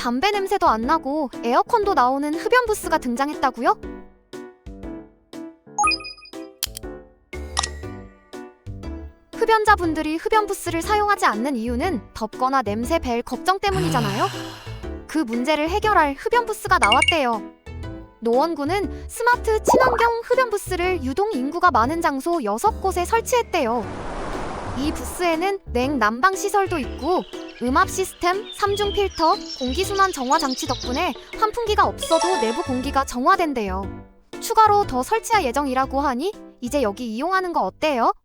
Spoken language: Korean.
담배 냄새도 안 나고 에어컨도 나오는 흡연 부스가 등장했다고요? 흡연자분들이 흡연 부스를 사용하지 않는 이유는 덥거나 냄새 벨 걱정 때문이잖아요. 그 문제를 해결할 흡연 부스가 나왔대요. 노원구는 스마트 친환경 흡연 부스를 유동 인구가 많은 장소 6곳에 설치했대요. 이 부스에는 냉난방 시설도 있고 음압 시스템, 3중 필터, 공기순환 정화 장치 덕분에 환풍기가 없어도 내부 공기가 정화된대요. 추가로 더 설치할 예정이라고 하니 이제 여기 이용하는 거 어때요?